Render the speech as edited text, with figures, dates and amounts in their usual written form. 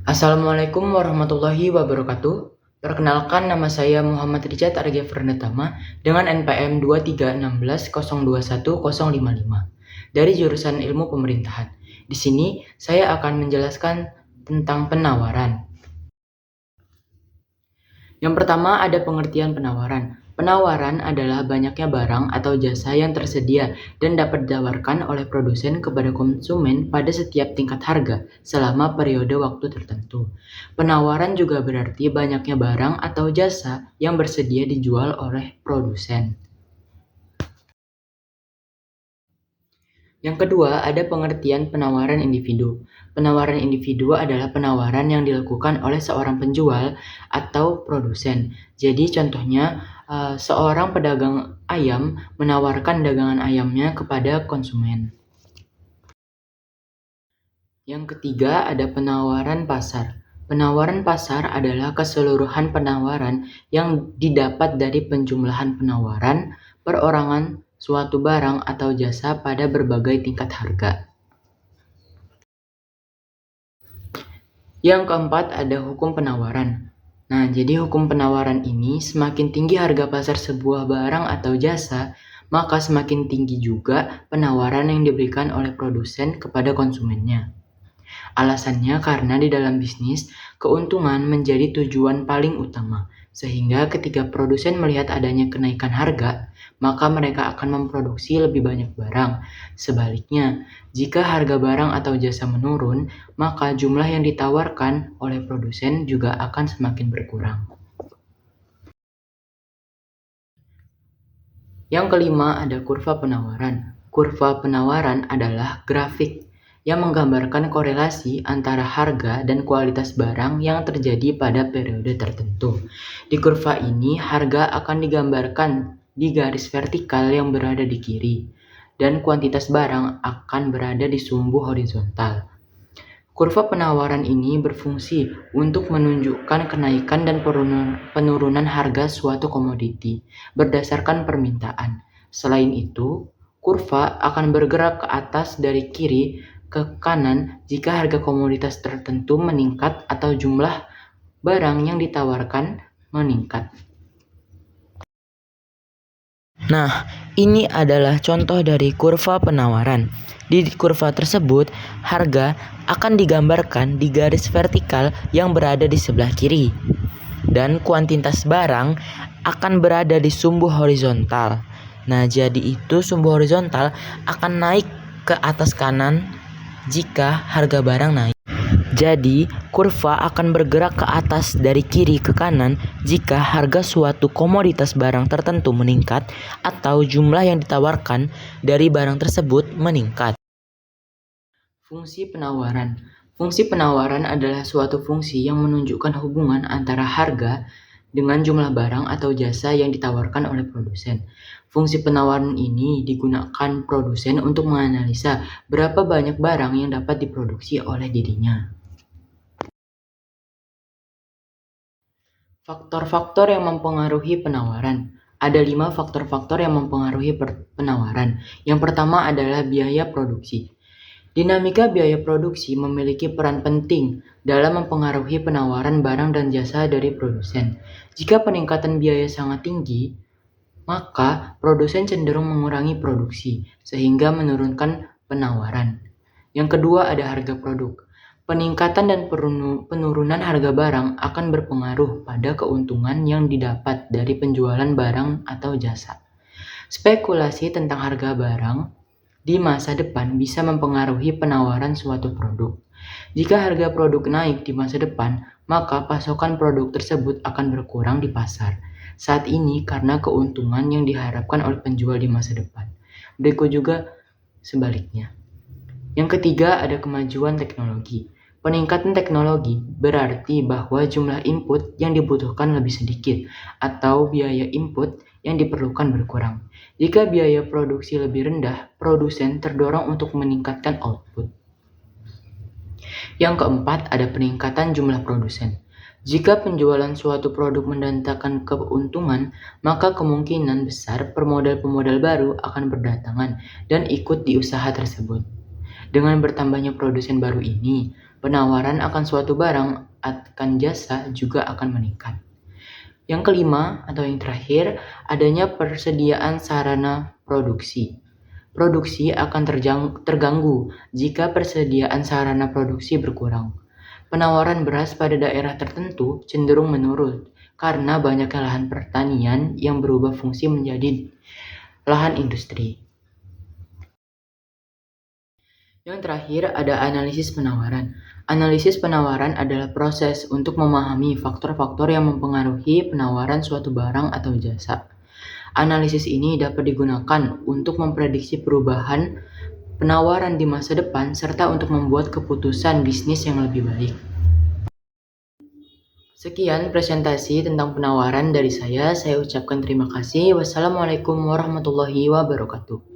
Assalamualaikum warahmatullahi wabarakatuh. Perkenalkan, nama saya Muhammad Rijat Argia Fernatama dengan NPM 23660210055 dari jurusan Ilmu Pemerintahan. Di sini saya akan menjelaskan tentang penawaran. Yang pertama ada pengertian penawaran. Penawaran adalah banyaknya barang atau jasa yang tersedia dan dapat ditawarkan oleh produsen kepada konsumen pada setiap tingkat harga selama periode waktu tertentu. Penawaran juga berarti banyaknya barang atau jasa yang bersedia dijual oleh produsen. Yang kedua, ada pengertian penawaran individu. Penawaran individu adalah penawaran yang dilakukan oleh seorang penjual atau produsen. Jadi contohnya, seorang pedagang ayam menawarkan dagangan ayamnya kepada konsumen. Yang ketiga, ada penawaran pasar. Penawaran pasar adalah keseluruhan penawaran yang didapat dari penjumlahan penawaran, perorangan, suatu barang atau jasa pada berbagai tingkat harga. Yang keempat ada hukum penawaran. Nah, jadi hukum penawaran ini semakin tinggi harga pasar sebuah barang atau jasa, maka semakin tinggi juga penawaran yang diberikan oleh produsen kepada konsumennya. Alasannya karena di dalam bisnis, keuntungan menjadi tujuan paling utama, sehingga ketika produsen melihat adanya kenaikan harga, maka mereka akan memproduksi lebih banyak barang. Sebaliknya, jika harga barang atau jasa menurun, maka jumlah yang ditawarkan oleh produsen juga akan semakin berkurang. Yang kelima ada kurva penawaran. Kurva penawaran adalah grafik yang menggambarkan korelasi antara harga dan kualitas barang yang terjadi pada periode tertentu. Di kurva ini, harga akan digambarkan di garis vertikal yang berada di kiri, dan kuantitas barang akan berada di sumbu horizontal. Kurva penawaran ini berfungsi untuk menunjukkan kenaikan dan penurunan harga suatu komoditi berdasarkan permintaan. Selain itu, kurva akan bergerak ke atas dari kiri ke kanan jika harga komoditas tertentu meningkat atau jumlah barang yang ditawarkan meningkat. Nah, ini adalah contoh dari kurva penawaran. Di kurva tersebut, harga akan digambarkan di garis vertikal yang berada di sebelah kiri, dan kuantitas barang akan berada di sumbu horizontal. Nah, jadi itu sumbu horizontal akan naik ke atas kanan jika harga barang naik. Jadi, kurva akan bergerak ke atas dari kiri ke kanan jika harga suatu komoditas barang tertentu meningkat atau jumlah yang ditawarkan dari barang tersebut meningkat. Fungsi penawaran. Fungsi penawaran adalah suatu fungsi yang menunjukkan hubungan antara harga dengan jumlah barang atau jasa yang ditawarkan oleh produsen. Fungsi penawaran ini digunakan produsen untuk menganalisa berapa banyak barang yang dapat diproduksi oleh dirinya. Faktor-faktor yang mempengaruhi penawaran. Ada 5 faktor-faktor yang mempengaruhi penawaran. Yang pertama adalah biaya produksi. Dinamika biaya produksi memiliki peran penting dalam mempengaruhi penawaran barang dan jasa dari produsen. Jika peningkatan biaya sangat tinggi, maka produsen cenderung mengurangi produksi sehingga menurunkan penawaran. Yang kedua ada harga produk. Peningkatan dan penurunan harga barang akan berpengaruh pada keuntungan yang didapat dari penjualan barang atau jasa. Spekulasi tentang harga barang di masa depan bisa mempengaruhi penawaran suatu produk. Jika harga produk naik di masa depan, maka pasokan produk tersebut akan berkurang di pasar saat ini karena keuntungan yang diharapkan oleh penjual di masa depan. Berikut juga sebaliknya. Yang ketiga ada kemajuan teknologi. Peningkatan teknologi berarti bahwa jumlah input yang dibutuhkan lebih sedikit atau biaya input yang diperlukan berkurang. Jika biaya produksi lebih rendah, produsen terdorong untuk meningkatkan output. Yang keempat ada peningkatan jumlah produsen. Jika penjualan suatu produk mendatangkan keuntungan, maka kemungkinan besar pemodal-pemodal baru akan berdatangan dan ikut di usaha tersebut. Dengan bertambahnya produsen baru ini, Penawaran akan suatu barang akan jasa juga akan meningkat. Yang kelima atau yang terakhir, adanya persediaan sarana produksi. Produksi akan terganggu jika persediaan sarana produksi berkurang. Penawaran beras pada daerah tertentu cenderung menurun karena banyaknya lahan pertanian yang berubah fungsi menjadi lahan industri. Yang terakhir ada analisis penawaran. Analisis penawaran adalah proses untuk memahami faktor-faktor yang mempengaruhi penawaran suatu barang atau jasa. Analisis ini dapat digunakan untuk memprediksi perubahan penawaran di masa depan serta untuk membuat keputusan bisnis yang lebih baik. Sekian presentasi tentang penawaran dari saya ucapkan terima kasih. Wassalamualaikum warahmatullahi wabarakatuh.